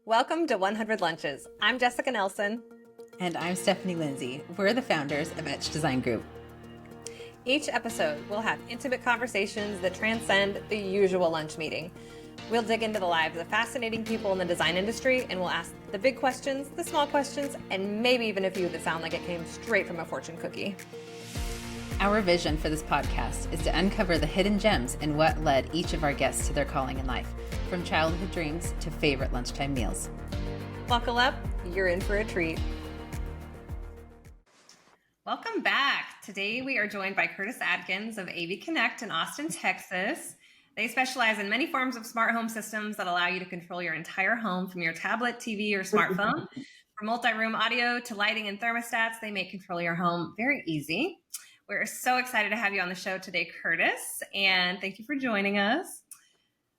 Welcome to 100 Lunches. I'm Jessica Nelson. And I'm Stephanie Lindsay. We're the founders of Etch Design Group. Each episode, we'll have intimate conversations that transcend the usual lunch meeting. We'll dig into the lives of fascinating people in the design industry, and we'll ask the big questions, the small questions, and maybe even a few that sound like it came straight from a fortune cookie. Our vision for this podcast is to uncover the hidden gems in what led each of our guests to their calling in life, from childhood dreams to favorite lunchtime meals. Buckle up, you're in for a treat. Welcome back. Today we are joined by Kurtis Adkins of AV Connect in Austin, Texas. They specialize in many forms of smart home systems that allow you to control your entire home from your tablet, TV, or smartphone. From multi-room audio to lighting and thermostats, they make control your home very easy. We're so excited to have you on the show today, Kurtis, and thank you for joining us.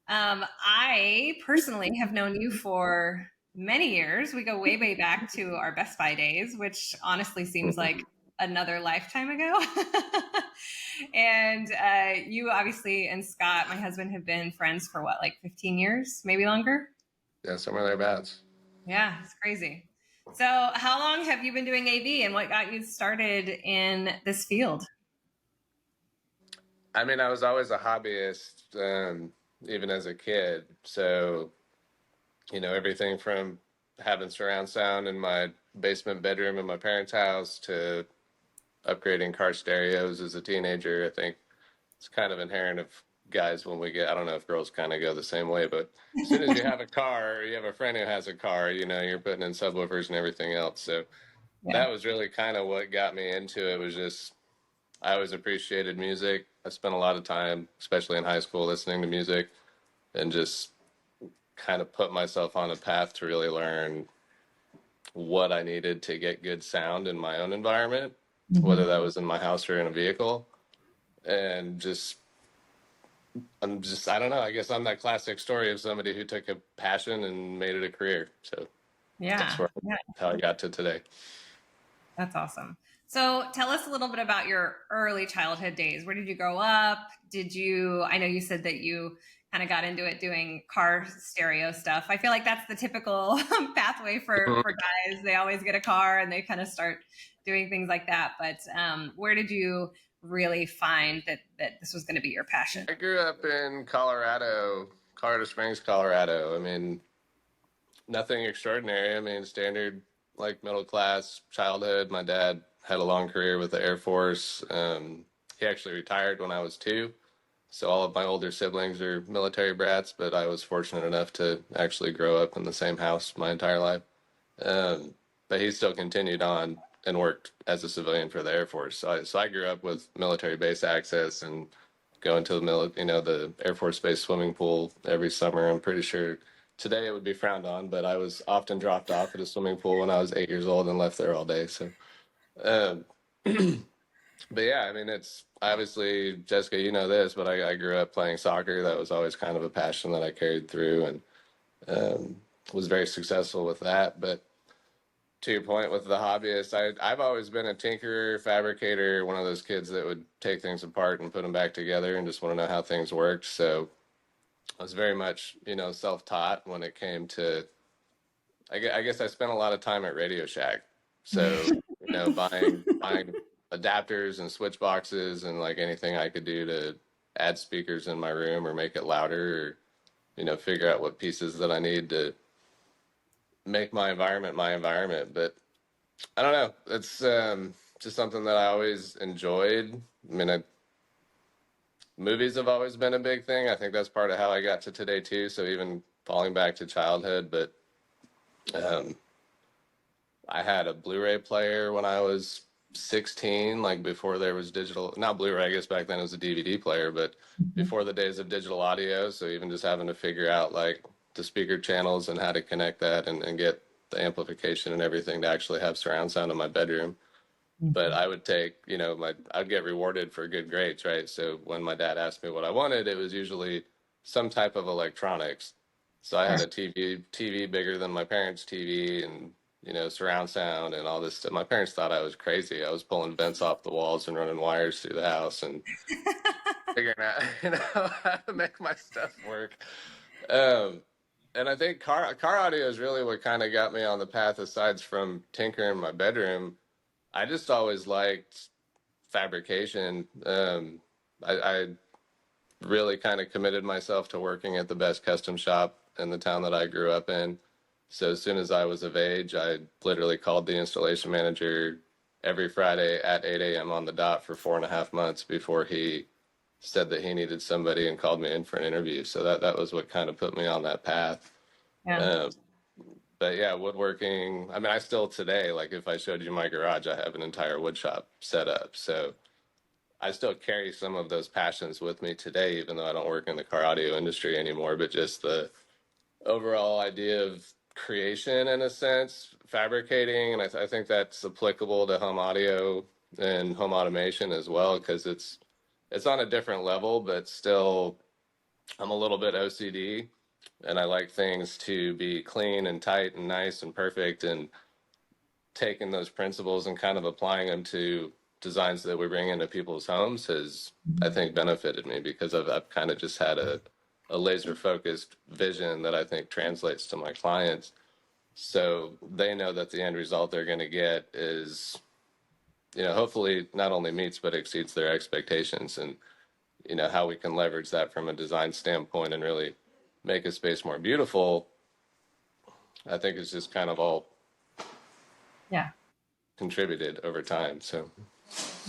I personally have known you for many years. We go way, way back to our Best Buy days, which honestly seems like another lifetime ago. And you obviously and Scott, my husband, have been friends for what, like 15 years, maybe longer? Yeah, somewhere thereabouts. Yeah, it's crazy. So how long have you been doing AV and what got you started in this field? I mean, I was always a hobbyist, even as a kid. So, everything from having surround sound in my basement bedroom in my parents' house to upgrading car stereos as a teenager. I think it's kind of inherent of guys when we get, I don't know if girls kind of go the same way, but as soon as you have a car or you have a friend who has a car, you're putting in subwoofers and everything else. So that was really kind of what got me into it. Was just, I always appreciated music. I spent a lot of time, especially in high school, listening to music and just kind of put myself on a path to really learn what I needed to get good sound in my own environment, whether that was in my house or in a vehicle. And I don't know, I guess I'm that classic story of somebody who took a passion and made it a career. So that's how I got to today. That's awesome. So tell us a little bit about your early childhood days. Where did you grow up? I know you said that you kind of got into it doing car stereo stuff. I feel like that's the typical pathway for guys. They always get a car and they kind of start doing things like that. But where did you really find that this was going to be your passion? I grew up in Colorado Springs, Colorado. I mean, nothing extraordinary. I mean, standard, like, middle class childhood. My dad had a long career with the Air Force. He actually retired when I was 2. So all of my older siblings are military brats, but I was fortunate enough to actually grow up in the same house my entire life. But he still continued on and worked as a civilian for the Air Force. So I grew up with military base access and going to the Air Force Base swimming pool every summer. I'm pretty sure today it would be frowned on, but I was often dropped off at a swimming pool when I was 8 years old and left there all day. So, but yeah, I mean, it's obviously, Jessica, you know this, but I grew up playing soccer. That was always kind of a passion that I carried through and was very successful with that. But to your point with the hobbyist, I've always been a tinkerer, fabricator, one of those kids that would take things apart and put them back together and just want to know how things worked. So I was very much, self-taught when it came to, I guess I spent a lot of time at Radio Shack. So, buying adapters and switch boxes and like anything I could do to add speakers in my room or make it louder or, figure out what pieces that I need to make my environment. But I don't know. It's just something that I always enjoyed. I mean, movies have always been a big thing. I think that's part of how I got to today too. So even falling back to childhood, but I had a Blu-ray player when I was 16, like before there was digital, not Blu-ray, I guess back then it was a DVD player, but before the days of digital audio. So even just having to figure out like the speaker channels and how to connect that and get the amplification and everything to actually have surround sound in my bedroom. But I would take, I'd get rewarded for good grades, right? So when my dad asked me what I wanted, it was usually some type of electronics. So I had a TV bigger than my parents' TV and, surround sound and all this stuff. My parents thought I was crazy. I was pulling vents off the walls and running wires through the house and figuring out, how to make my stuff work. And I think car audio is really what kind of got me on the path. Aside from tinkering in my bedroom, I just always liked fabrication. I really kind of committed myself to working at the best custom shop in the town that I grew up in. So as soon as I was of age, I literally called the installation manager every Friday at 8 a.m. on the dot for 4.5 months before he said that he needed somebody and called me in for an interview. So that was what kind of put me on that path. Yeah. Um, but yeah, woodworking. I mean, I still today, like if I showed you my garage, I have an entire wood shop set up. So I still carry some of those passions with me today, even though I don't work in the car audio industry anymore. But just the overall idea of creation, in a sense, fabricating, and I think that's applicable to home audio and home automation as well, because it's on a different level, but still, I'm a little bit OCD, and I like things to be clean and tight and nice and perfect, and taking those principles and kind of applying them to designs that we bring into people's homes has, I think, benefited me because I've kind of just had a laser focused vision that I think translates to my clients. So they know that the end result they're going to get is, hopefully not only meets but exceeds their expectations. And, how we can leverage that from a design standpoint and really make a space more beautiful, I think is just kind of all Yeah. contributed over time. So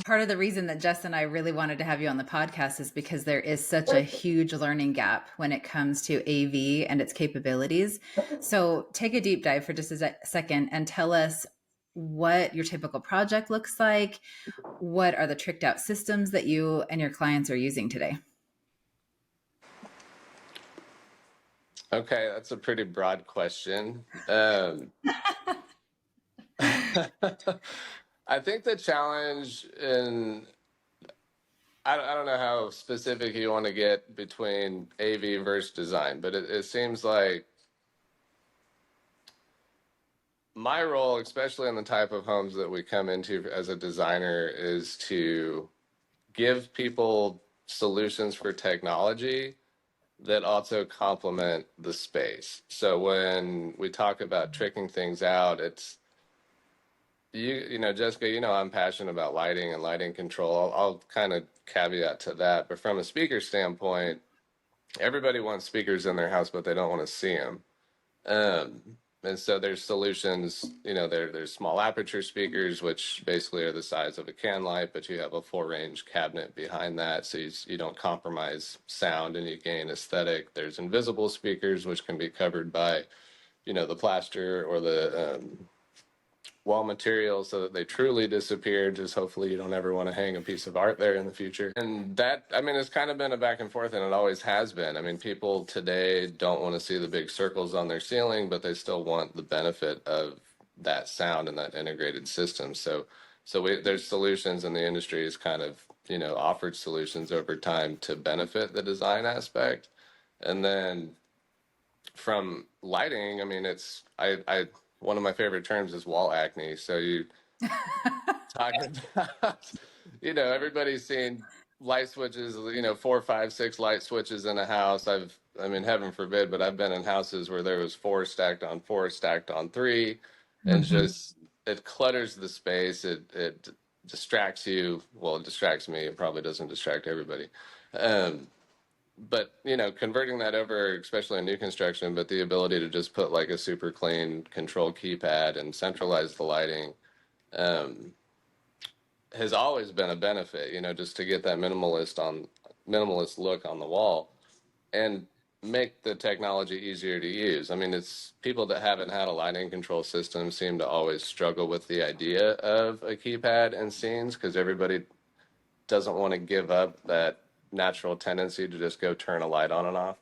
Part of the reason that Jess and I really wanted to have you on the podcast is because there is such a huge learning gap when it comes to AV and its capabilities. So take a deep dive for just a second and tell us what your typical project looks like. What are the tricked out systems that you and your clients are using today? okay, that's a pretty broad question. I think the challenge in, I don't know how specific you want to get between AV versus design, but it seems like my role, especially in the type of homes that we come into as a designer, is to give people solutions for technology that also complement the space. So when we talk about tricking things out, it's Jessica, I'm passionate about lighting and lighting control. I'll kind of caveat to that, but from a speaker standpoint, everybody wants speakers in their house, but they don't want to see them. Um, and so there's solutions, there's small aperture speakers, which basically are the size of a can light, but you have a full range cabinet behind that. So you don't compromise sound and you gain aesthetic. There's invisible speakers, which can be covered by, the plaster or the wall material so that they truly disappear. Just hopefully you don't ever want to hang a piece of art there in the future. And that, I mean, it's kind of been a back and forth, and it always has been. I mean, people today don't want to see the big circles on their ceiling, but they still want the benefit of that sound and that integrated system. So there's solutions, and the industry has kind of, offered solutions over time to benefit the design aspect. And then from lighting, I mean, I one of my favorite terms is wall acne. So you talking about, everybody's seen light switches, 4, 5, 6 light switches in a house. I mean, heaven forbid, but I've been in houses where there was 4 stacked on 3, and just it clutters the space. It distracts you. Well, it distracts me. It probably doesn't distract everybody. But converting that over, especially in new construction, but the ability to just put like a super clean control keypad and centralize the lighting has always been a benefit, just to get that minimalist look on the wall and make the technology easier to use. I mean, it's people that haven't had a lighting control system seem to always struggle with the idea of a keypad in scenes because everybody doesn't want to give up that natural tendency to just go turn a light on and off.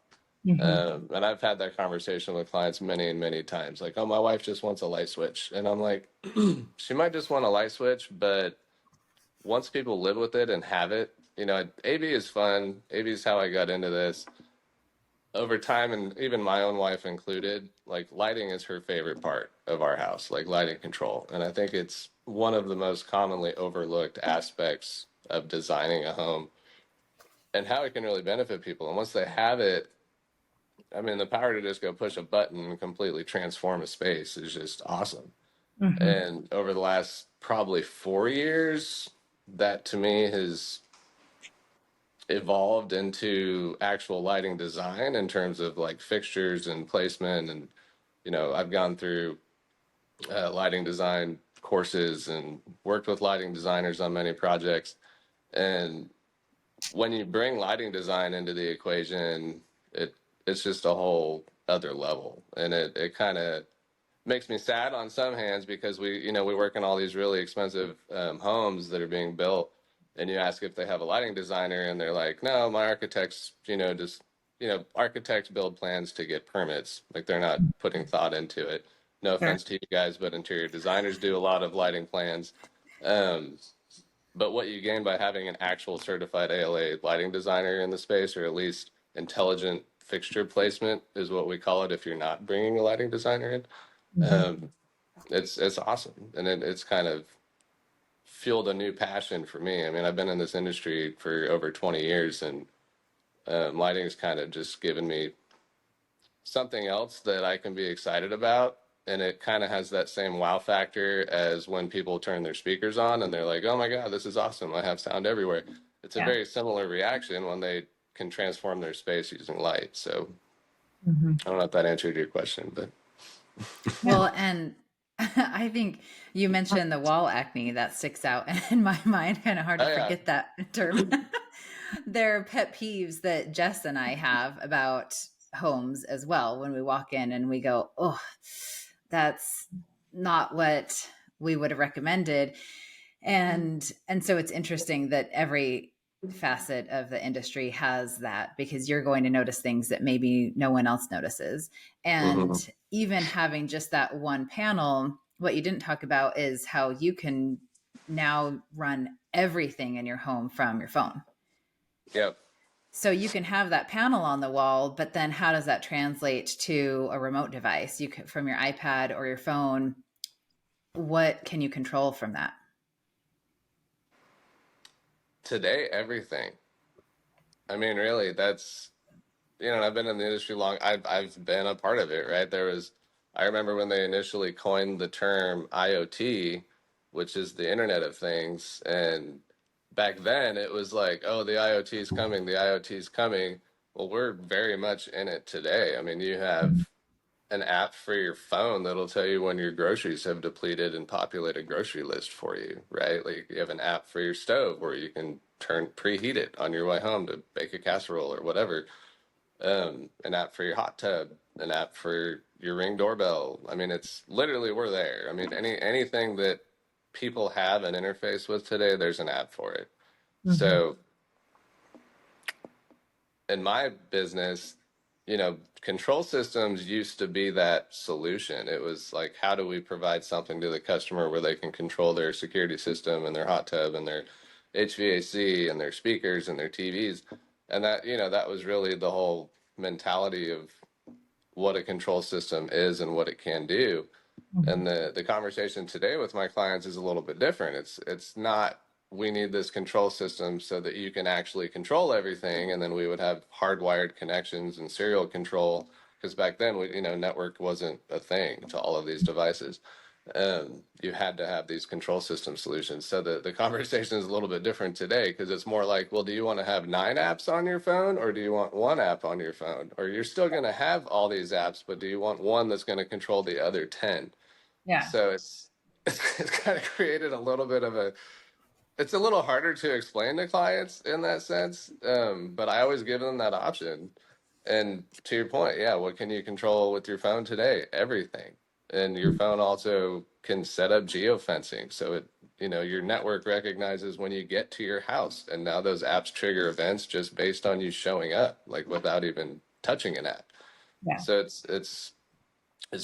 And I've had that conversation with clients many and many times. Like, oh, my wife just wants a light switch. And I'm like, she might just want a light switch, but once people live with it and have it, AV is fun. AV is how I got into this. Over time, and even my own wife included, like lighting is her favorite part of our house, like lighting control. And I think it's one of the most commonly overlooked aspects of designing a home and how it can really benefit people. And once they have it, I mean, the power to just go push a button and completely transform a space is just awesome. Mm-hmm. And over the last probably 4 years, that to me has evolved into actual lighting design in terms of like fixtures and placement. And, I've gone through lighting design courses and worked with lighting designers on many projects. And when you bring lighting design into the equation, it's just a whole other level. And it kind of makes me sad on some hands because we work in all these really expensive homes that are being built, and you ask if they have a lighting designer, and they're like, no, my architects, just architects build plans to get permits, like they're not putting thought into it. No Sure. offense to you guys, but interior designers do a lot of lighting plans. um, but what you gain by having an actual certified ALA lighting designer in the space, or at least intelligent fixture placement, is what we call it if you're not bringing a lighting designer in. Mm-hmm. um, it's awesome, and it's kind of fueled a new passion for me. I mean, I've been in this industry for over 20 years, and lighting's kind of just given me something else that I can be excited about. And it kind of has that same wow factor as when people turn their speakers on and they're like, oh my God, this is awesome. I have sound everywhere. It's a Yeah. very similar reaction when they can transform their space using light. So Mm-hmm. I don't know if that answered your question, but Yeah. Well, and I think you mentioned the wall acne that sticks out in my mind. Kind of hard to oh yeah. forget that term. They're pet peeves that Jess and I have about homes as well. When we walk in and we go, oh, that's not what we would have recommended. And so it's interesting that every facet of the industry has that, because you're going to notice things that maybe no one else notices. And Mm-hmm. even having just that one panel, what you didn't talk about is how you can now run everything in your home from your phone. Yep. So you can have that panel on the wall, but then how does that translate to a remote device? You can, from your iPad or your phone, what can you control from that? Today, everything. I mean, really, that's, I've been in the industry long. I've been a part of it, right? I remember when they initially coined the term IoT, which is the Internet of Things. And back then it was like, oh, the IoT is coming, the IoT is coming. Well, we're very much in it today. I mean, you have an app for your phone that'll tell you when your groceries have depleted and populate a grocery list for you, right? Like you have an app for your stove where you can preheat it on your way home to bake a casserole or whatever. An app for your hot tub, an app for your Ring doorbell. I mean, it's literally, we're there. I mean, anything that people have an interface with today, there's an app for it. Mm-hmm. So in my business, control systems used to be that solution. It was like, how do we provide something to the customer where they can control their security system and their hot tub and their HVAC and their speakers and their TVs? And that was really the whole mentality of what a control system is and what it can do. Mm-hmm. And the conversation today with my clients is a little bit different. It's not, we need this control system so that you can actually control everything, and then we would have hardwired connections and serial control, because back then network wasn't a thing to all of these devices. You had to have these control system solutions. So the conversation is a little bit different today, because it's more like, well, do you want to have 9 apps on your phone, or do you want one app on your phone? Or you're still going to have all these apps, but do you want one that's going to control the other 10? Yeah. So it's kind of created a little bit of it's a little harder to explain to clients in that sense. But I always give them that option. And to your point, yeah, what can you control with your phone today? Everything. And your phone also can set up geofencing. So your network recognizes when you get to your house. And now those apps trigger events just based on you showing up, like without even touching an app. Yeah. So it's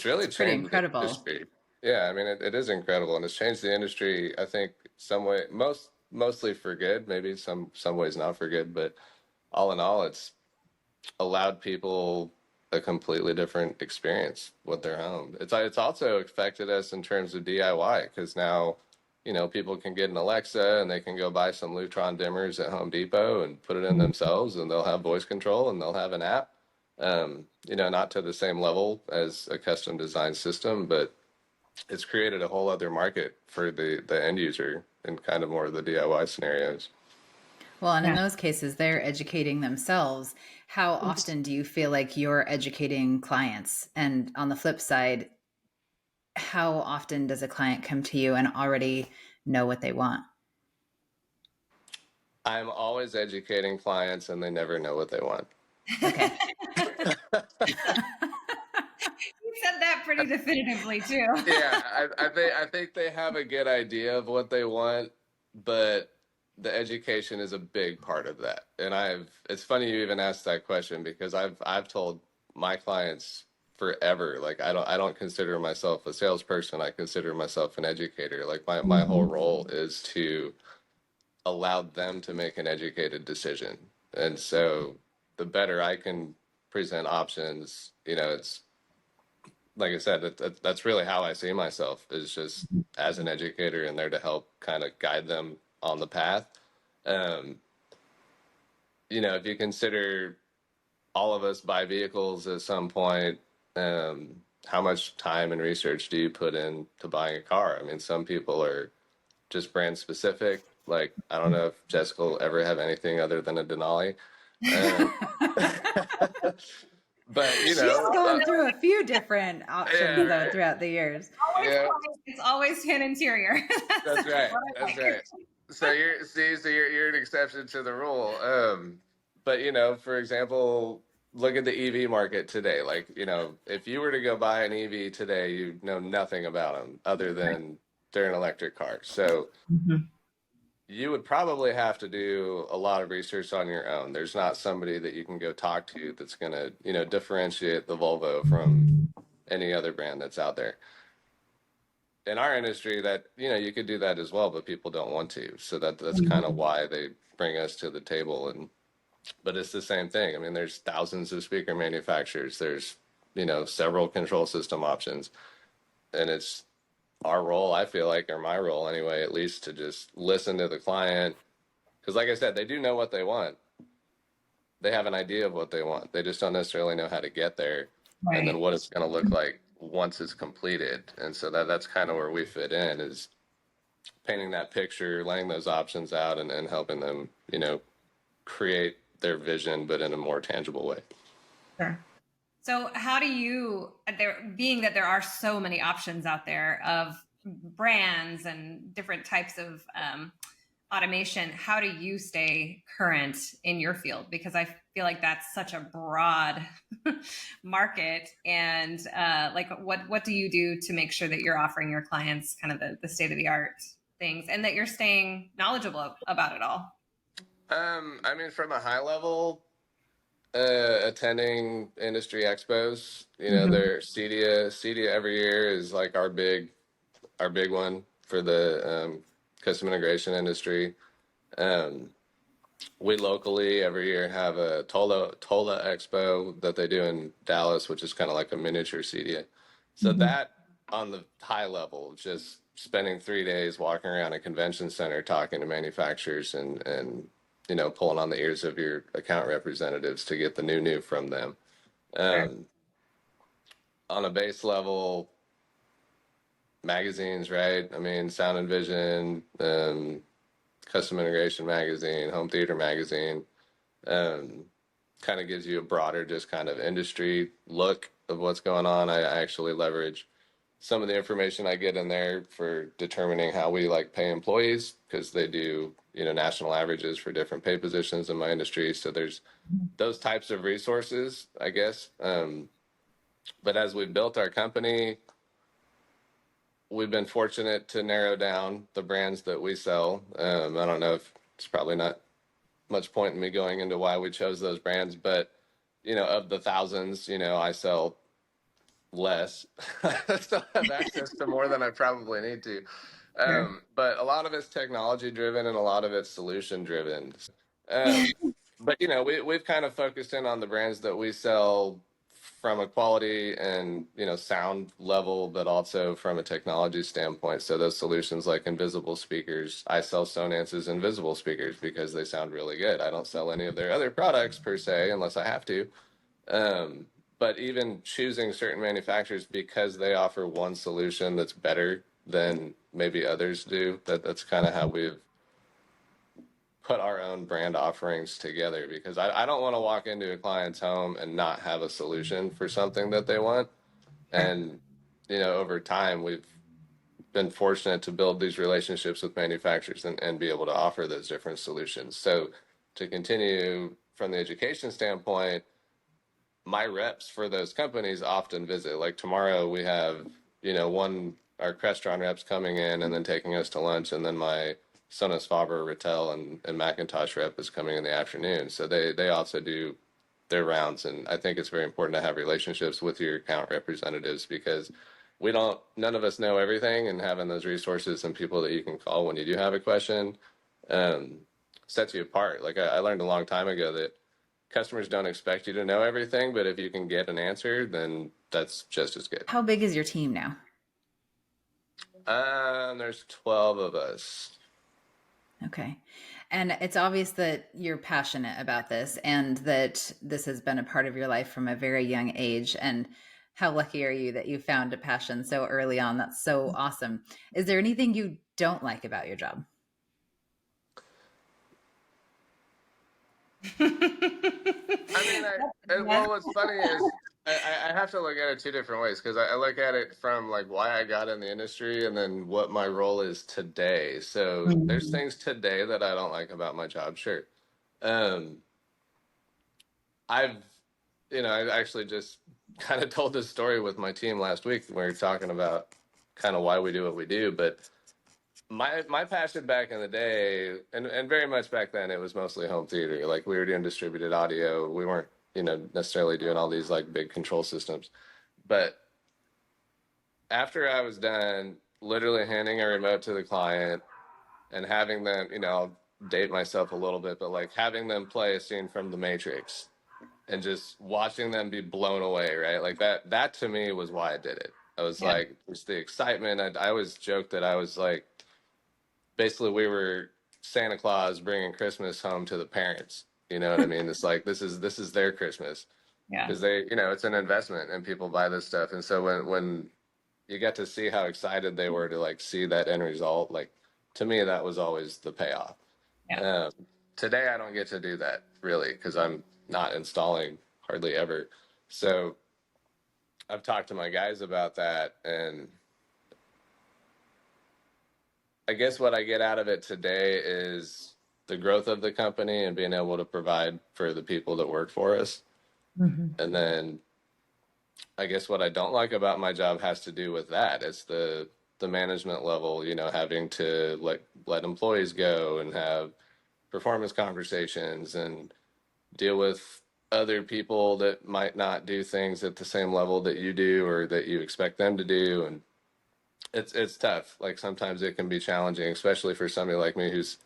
really It's pretty changed the incredible. industry. Yeah, I mean, it is incredible, and it's changed the industry. I think some way, mostly for good, maybe some ways not for good, but all in all, it's allowed people a completely different experience with their home. It's also affected us in terms of DIY, because now, people can get an Alexa and they can go buy some Lutron dimmers at Home Depot and put it in themselves, and they'll have voice control and they'll have an app, Not to the same level as a custom design system, but it's created a whole other market for the end user in kind of more of the DIY scenarios. Well, and in Yeah. those cases, they're educating themselves. How often do you feel like you're educating clients? And on the flip side, how often does a client come to you and already know what they want? I'm always educating clients and they never know what they want. Okay. You said that pretty definitively too. Yeah, I think they have a good idea of what they want, but the education is a big part of that. And it's funny you even asked that question because I've told my clients forever, like I don't consider myself a salesperson. I consider myself an educator. Like my whole Mhm. role is to allow them to make an educated decision. And so the better I can present options, it's like I said, that's really how I see myself is just as an educator and there to help kind of guide them on the path. Um, if you consider all of us buy vehicles at some point, how much time and research do you put into buying a car? I mean, some people are just brand specific. Like, I don't know if Jessica will ever have anything other than a Denali. Um, but, She's gone uh, through a few different options yeah, though throughout the years. Always yeah. white. It's always tan interior. That's That's right. what I That's like. right. So you're an exception to the rule. But for example, look at the EV market today. Like, if you were to go buy an EV today, you know nothing about them other than they're an electric car. So Mhm. you would probably have to do a lot of research on your own. There's not somebody that you can go talk to that's going to, differentiate the Volvo from any other brand that's out there in our industry that you could do that as well, but people don't want to. So that's kind of why they bring us to the table. And but it's the same thing. I mean, there's thousands of speaker manufacturers. There's several control system options, and it's our role. I feel like, or my role anyway, at least to just listen to the client because, like I said, they do know what they want. They have an idea of what they want. They just don't necessarily know how to get there and then Right. what it's going to look like once it's completed. And so that's kind of where we fit in is painting that picture, laying those options out, and helping them, create their vision, but in a more tangible way. Sure. So, how do you, being that there are so many options out there of brands and different types of automation, how do you stay current in your field? Because I feel like that's such a broad market. And what do you do to make sure that you're offering your clients kind of the state of the art things and that you're staying knowledgeable about it all? I mean, from a high level, attending industry expos, Mm-hmm. their CEDIA every year is like our big one for the custom integration industry. Um, we locally every year have a Tola Expo that they do in Dallas, which is kind of like a miniature CEDIA. So Mm-hmm. that on the high level, just spending 3 days walking around a convention center talking to manufacturers and pulling on the ears of your account representatives to get the new from them. Sure. Um, on a base level, magazines, right? I mean, Sound and Vision, Custom Integration Magazine, Home Theater Magazine, um, kind of gives you a broader, just kind of industry look of what's going on. I actually leverage some of the information I get in there for determining how we like pay employees because they do, national averages for different pay positions in my industry. So there's those types of resources, I guess. But as we've built our company, we've been fortunate to narrow down the brands that we sell. I don't know if it's probably not much point in me going into why we chose those brands, but of the thousands, I sell less. I still have access to more than I probably need to. Sure. But a lot of it's technology driven and a lot of it's solution driven. Um, but we've kind of focused in on the brands that we sell from a quality and sound level, but also from a technology standpoint. So those solutions like invisible speakers, I sell Sonance's invisible speakers because they sound really good. I don't sell any of their other products per se unless I have to. Um, but even choosing certain manufacturers because they offer one solution that's better than maybe others do, that's kind of how we've put our own brand offerings together, because I don't want to walk into a client's home and not have a solution for something that they want. Sure. And, over time, we've been fortunate to build these relationships with manufacturers and be able to offer those different solutions. So, to continue from the education standpoint, my reps for those companies often visit. Like tomorrow, we have, our Crestron reps coming in and then taking us to lunch, and then my Sonos Faber, Rattel, and Macintosh rep is coming in the afternoon. So they also do their rounds, and I think it's very important to have relationships with your account representatives, because none of us know everything, and having those resources and people that you can call when you do have a question um, sets you apart. Like I learned a long time ago that customers don't expect you to know everything, but if you can get an answer, then that's just as good. How big is your team now? There's 12 of us. Okay. And it's obvious that you're passionate about this and that this has been a part of your life from a very young age. And how lucky are you that you found a passion so early on? That's so awesome. Is there anything you don't like about your job? I mean, well, what's funny is I have to look at it two different ways, because I look at it from like why I got in the industry and then what my role is today. So there's Mhm. things today that I don't like about my job, sure. Um, I've, I actually just kind of told this story with my team last week when we were talking about kind of why we do what we do. But my passion back in the day, and very much back then, it was mostly home theater. Like we were doing distributed audio. We weren't, necessarily doing all these like big control systems. But after I was done, literally handing a remote to the client and having them, I'll date myself a little bit, but like having them play a scene from The Matrix and just watching them be blown away, right? Like that to me was why I did it. I was Yeah. like, it's the excitement. I always joked that I was like, basically we were Santa Claus bringing Christmas home to the parents. You know what I mean? It's like this is their Christmas, Yeah. because it's an investment and people buy this stuff. And so when you get to see how excited they were to like see that end result, like to me that was always the payoff. Yeah. Um, Today I don't get to do that really, because I'm not installing hardly ever. So I've talked to my guys about that, and I guess what I get out of it today is the growth of the company and being able to provide for the people that work for us. Mhm. And then I guess what I don't like about my job has to do with that. It's the management level, having to let employees go and have performance conversations and deal with other people that might not do things at the same level that you do or that you expect them to do. And it's tough. Like sometimes it can be challenging, especially for somebody like me who's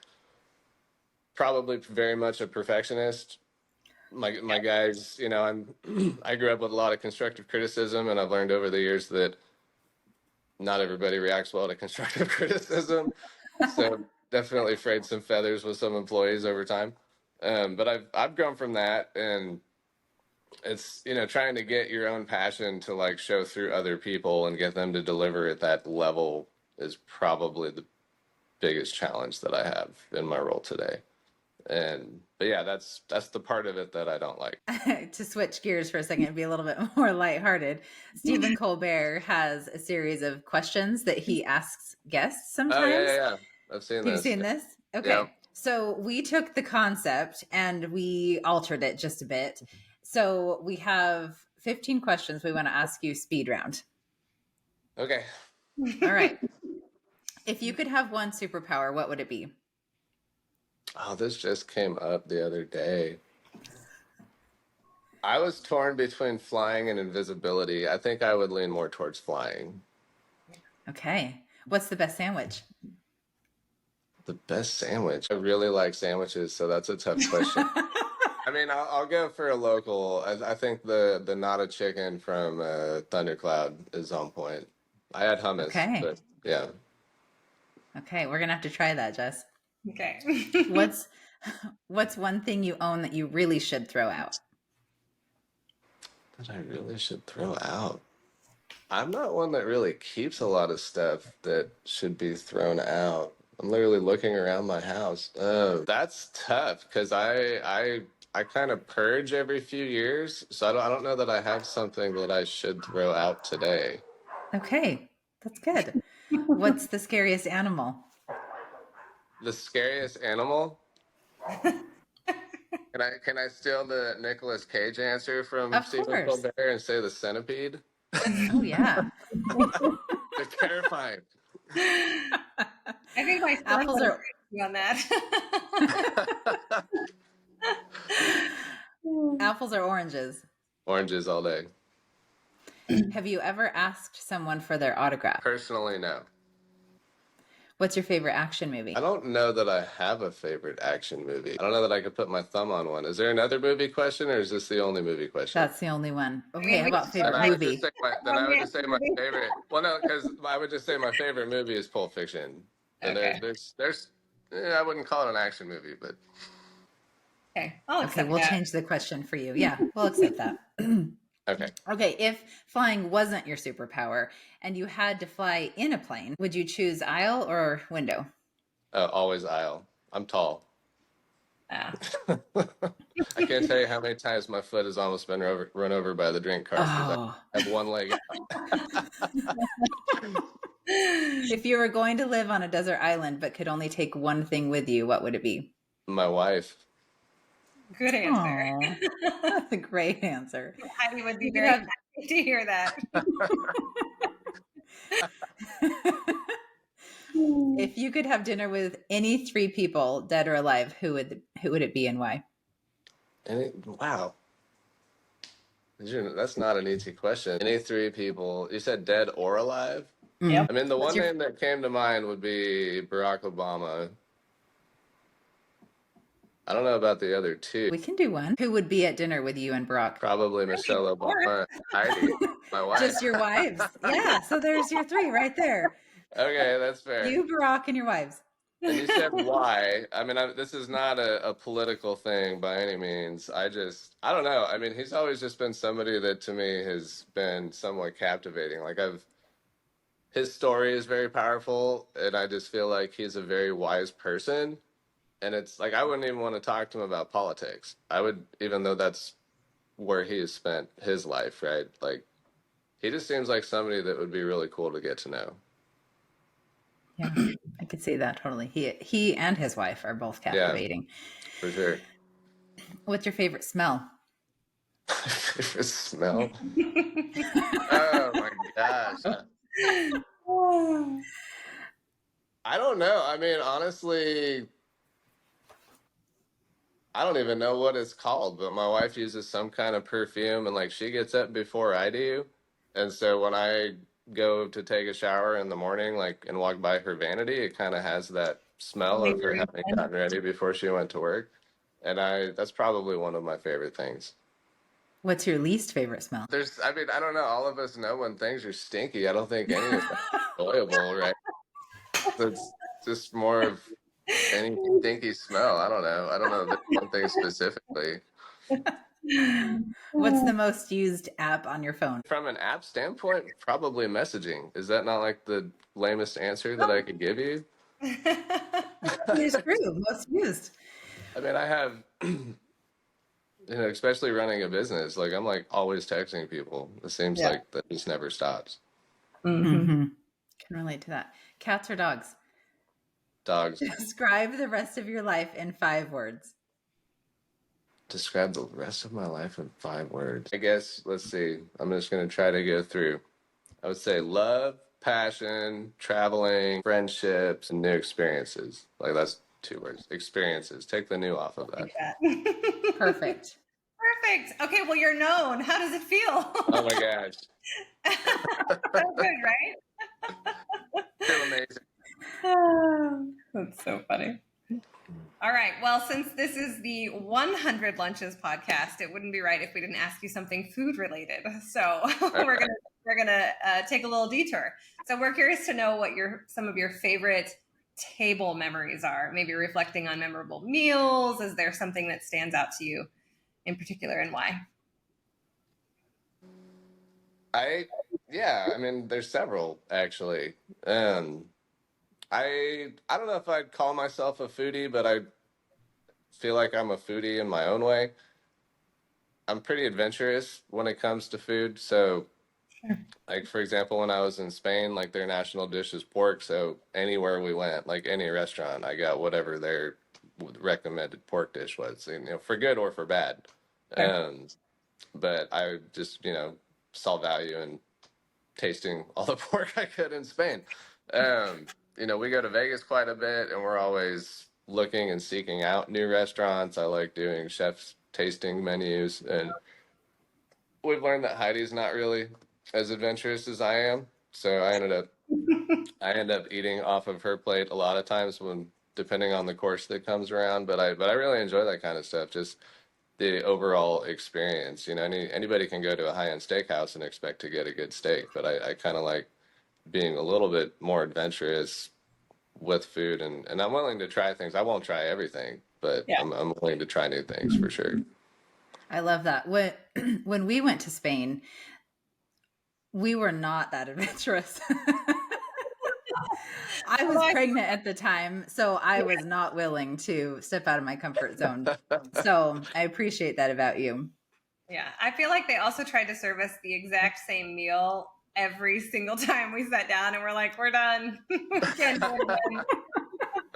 probably very much a perfectionist. My guys, I grew up with a lot of constructive criticism, and I've learned over the years that not everybody reacts well to constructive criticism. So definitely frayed some feathers with some employees over time. But I've grown from that, and it's trying to get your own passion to like show through other people and get them to deliver at that level is probably the biggest challenge that I have in my role today. And but yeah, that's the part of it that I don't like. To switch gears for a second and be a little bit more lighthearted, Stephen Colbert has a series of questions that he asks guests Oh yeah, yeah, sometimes. yeah. I've seen Have you this. seen this? Yeah. Okay. So we took the concept and we altered it just a bit. So we have 15 questions we want to ask you speed round. Okay. All right. If you could have one superpower, what would it be? Oh, this just came up the other day. I was torn between flying and invisibility. I think I would lean more towards flying. Okay. What's the best sandwich? The best sandwich. I really like sandwiches, so that's a tough question. I mean, I'll go for a local. I think the nata chicken from Thundercloud is on point. I had hummus, Okay. but yeah. Okay. We're going to have to try that, Jess. Okay. What's what's one thing you own that you really should throw out? that I really should throw out. I'm not one that really keeps a lot of stuff that should be thrown out. I'm literally looking around my house. Oh, that's tough because I kind of purge every few years, so I don't know that I have something that I should throw out today. Okay, that's good. What's the scariest animal? The scariest animal? Can I steal the Nicolas Cage answer from Of Stephen course. Colbert and say the centipede? Oh, yeah. They're terrifying. I think my son Apples would agree are with you on that. apples or oranges? Oranges all day. Have you ever asked someone for their autograph? Personally, no. What's your favorite action movie? I don't know that I have a favorite action movie. I don't know that I could put my thumb on one. Is there another movie question, or is this the only movie question? That's the only one. I Okay, mean, how we about just favorite I would movie? just say my favorite. Well, no, because I would just say my favorite movie is Pulp Fiction. And Okay. I wouldn't call it an action movie, but Okay, I'll Okay, accept we'll that. change the question for you. Yeah, we'll accept that. okay. Okay, if flying wasn't your superpower and you had to fly in a plane, would you choose aisle or window? Always aisle. I'm tall. Ah. I can't tell you how many times my foot has almost been run over by the drink cart because Oh, I have one leg. if you were going to live on a desert island but could only take one thing with you, what would it be? My wife. Good answer. Aw, that's a great answer. Heidi would be You could very have happy to hear that. if you could have dinner with any three people, dead or alive, who would it be and why? Wow. That's not an easy question. Any three people, you said dead or alive? Mm. Yep. I mean, the What's one your name that came to mind would be Barack Obama. I don't know about the other two. We can do one. Who would be at dinner with you and Brock? Probably Michelle Obama, Heidi, my wife. Just your wives. Yeah. So there's your three right there. Okay, that's fair. You, Brock, and your wives. And you said why? I mean, this is not a political thing by any means. I don't know. I mean, he's always just been somebody that to me has been somewhat captivating. His story is very powerful, and I just feel like he's a very wise person. And it's like, I wouldn't even want to talk to him about politics. I would, even though that's where he has spent his life, right? Like, he just seems like somebody that would be really cool to get to know. Yeah, I could see that totally. He and his wife are both captivating. For sure. What's your favorite smell? Favorite smell? Oh my gosh. I don't know. I mean, honestly, I don't even know what it's called, but my wife uses some kind of perfume and like she gets up before I do. And so when I go to take a shower in the morning, like and walk by her vanity, it kind of has that smell of her having gotten ready before she went to work. And that's probably one of my favorite things. What's your least favorite smell? I mean, I don't know. All of us know when things are stinky. I don't think any of them are enjoyable, right? So it's just more of any stinky smell. I don't know. I don't know this one thing specifically. What's the most used app on your phone? From an app standpoint, probably messaging. Is that not like the lamest answer that I could give you? It's true. Most used. I mean, I have, especially running a business, like I'm like always texting people. It seems like that just never stops. Mm-hmm. Can relate to that. Cats or dogs? Dogs. Describe the rest of your life in 5 words. Describe the rest of my life in 5 words. I guess, let's see. I'm just going to try to go through. I would say love, passion, traveling, friendships, and new experiences. Like that's 2 words. Experiences. Take the new off of that. Perfect. Perfect. Okay, well, you're known. How does it feel? Oh my gosh. So good, right? Feel amazing. That's so funny. All right. Well, since this is the 100 Lunches podcast, it wouldn't be right if we didn't ask you something food related. So we're gonna take a little detour. So we're curious to know what some of your favorite table memories are. Maybe reflecting on memorable meals. Is there something that stands out to you in particular, and why? I yeah, I mean, there's several actually. Um, I don't know if I'd call myself a foodie, but I feel like I'm a foodie in my own way. I'm pretty adventurous when it comes to food. So, Sure. like for example, when I was in Spain, like their national dish is pork. So anywhere we went, like any restaurant, I got whatever their recommended pork dish was, you know, for good or for bad. Sure. Um, but I just, you know, saw value in tasting all the pork I could in Spain. Um, you know, we go to Vegas quite a bit, and we're always looking and seeking out new restaurants. I like doing chef's tasting menus, and we've learned that Heidi's not really as adventurous as I am. So I end up eating off of her plate a lot of times when depending on the course that comes around. But I really enjoy that kind of stuff. Just the overall experience. You know, anybody can go to a high end steakhouse and expect to get a good steak, but I kind of like being a little bit more adventurous with food, and I'm willing to try things. I won't try everything, but Yeah. I'm willing to try new things for sure. I love that. When when we went to Spain, we were not that adventurous. I was Like, pregnant at the time, so I was not willing to step out of my comfort zone. So I appreciate that about you. yeah. I feel like they also tried to serve us the exact same meal every single time we sat down, and we're like, we're done. We can't do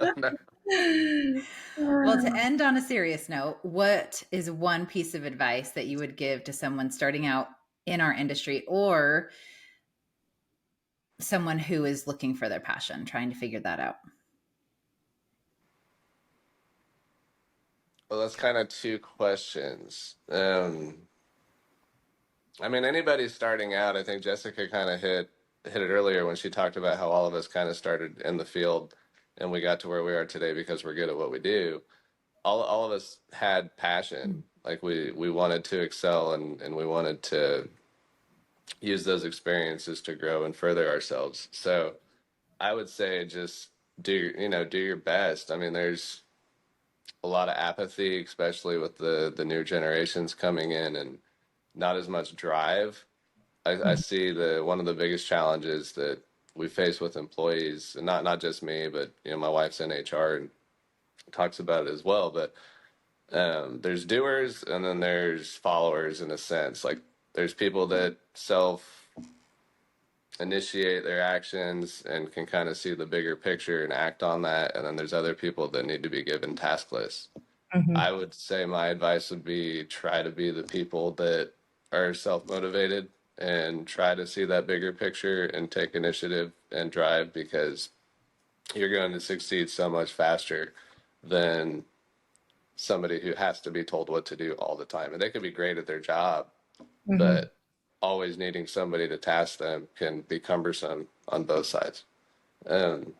it Well, to again. end on a serious note, what is one piece of advice that you would give to someone starting out in our industry or someone who is looking for their passion, trying to figure that out? Well, that's kind of two questions. I mean, anybody starting out, I think Jessica kind of hit it earlier when she talked about how all of us kind of started in the field and we got to where we are today because we're good at what we do. All of us had passion. Like we wanted to excel, and we wanted to use those experiences to grow and further ourselves. So I would say just do your best. I mean, there's a lot of apathy, especially with the new generations coming in, and not as much drive. I see the one of the biggest challenges that we face with employees, and not just me, but you know, my wife's in HR and talks about it as well. But there's doers, and then there's followers in a sense. Like there's people that self initiate their actions and can kind of see the bigger picture and act on that, and then there's other people that need to be given task lists. I would say my advice would be try to be the people that are self motivated and try to see that bigger picture and take initiative and drive, because you're going to succeed so much faster than somebody who has to be told what to do all the time. And they could be great at their job, Mhm. but always needing somebody to task them can be cumbersome on both sides. Um,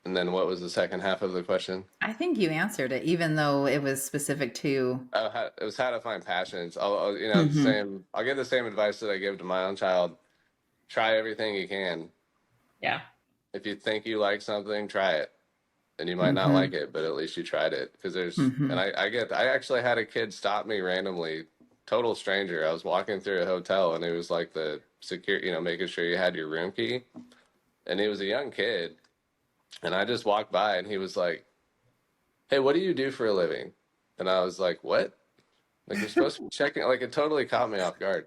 and then what was the second half of the question? I think you answered it, even though it was specific to. It was how to find passions. You know, the Mhm. same. I'll give the same advice that I give to my own child. Try everything you can. Yeah. If you think you like something, try it. And you might not like Mhm. it, but at least you tried it. Because and Mhm. I actually had a kid stop me randomly, total stranger. I was walking through a hotel, and it was like the security, you know, making sure you had your room key. And he was a young kid, and I just walked by, and he was like, "Hey, what do you do for a living?" And I was like, "What? Like you're supposed to be checking?" Like it totally caught me off guard.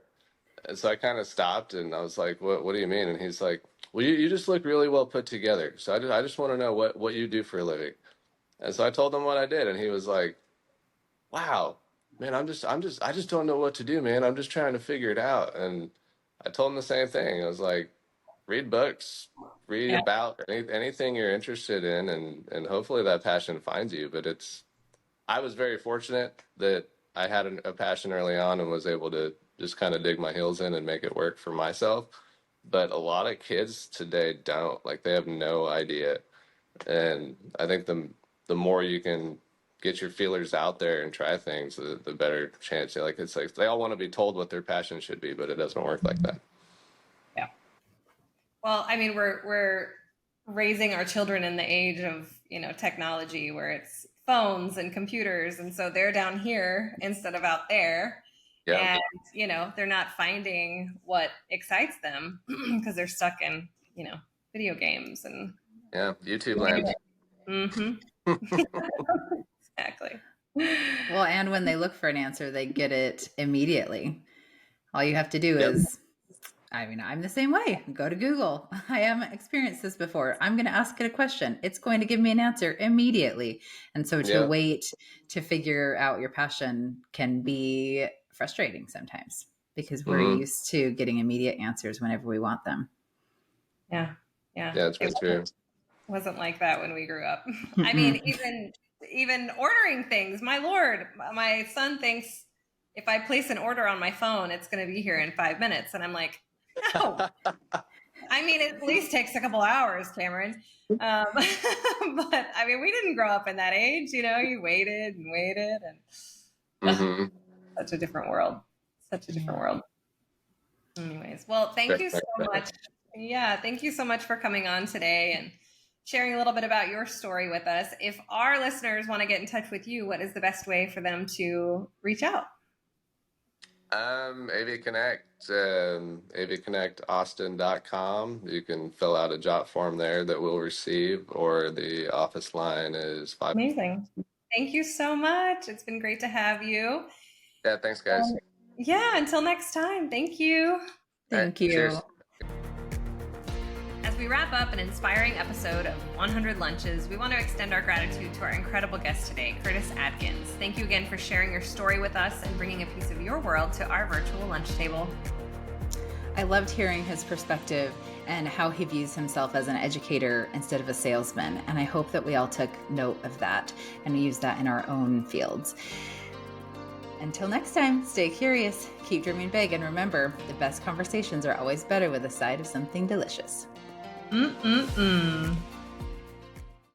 And so I kind of stopped, and I was like, "What? What do you mean?" And he's like, "Well, you just look really well put together. So I just want to know what you do for a living." And so I told him what I did, and he was like, "Wow, man, I just don't know what to do, man. I'm just trying to figure it out." And I told him the same thing. I was like, "Read books, read Yeah. about anything you're interested in, and hopefully that passion finds you." But I was very fortunate that I had a passion early on and was able to just kind of dig my heels in and make it work for myself. But a lot of kids today don't. Like they have no idea. And I think the more you can get your feelers out there and try things, the better chance. Like it's like they all want to be told what their passion should be, but it doesn't work like that. Yeah. Well, I mean, we're raising our children in the age of, technology where it's phones and computers, and so they're down here instead of out there. Yeah. And, they're not finding what excites them because they're stuck in, video games and Yeah. YouTube land. Exactly. Well, and when they look for an answer, they get it immediately. All you have to do Yep. is, I'm the same way. Go to Google. I haven't experienced this before. I'm going to ask it a question. It's going to give me an answer immediately. And so to wait to figure out your passion can be frustrating sometimes because we're used to getting immediate answers whenever we want them. Yeah. Yeah, it's very true. Wasn't like that when we grew up. I mean, even ordering things, my Lord, my son thinks if I place an order on my phone, it's going to be here in 5 minutes. And I'm like, no. I mean, it at least takes a couple hours, Cameron. But I mean, we didn't grow up in that age, you waited and waited and such a different world. Such a different world. Anyways, well, thank you so much. Yeah, thank you so much for coming on today and sharing a little bit about your story with us. If our listeners want to get in touch with you, what is the best way for them to reach out? AV Connect, avconnectaustin.com. You can fill out a jot form there that we'll receive, or the office line is 5. Amazing. Thank you so much. It's been great to have you. Yeah, thanks, guys. Yeah, until next time. Thank you. Thank you. Cheers. As we wrap up an inspiring episode of 100 Lunches, we want to extend our gratitude to our incredible guest today, Kurtis Adkins. Thank you again for sharing your story with us and bringing a piece of your world to our virtual lunch table. I loved hearing his perspective and how he views himself as an educator instead of a salesman. And I hope that we all took note of that and use that in our own fields. Until next time, stay curious, keep dreaming big, and remember, the best conversations are always better with a side of something delicious.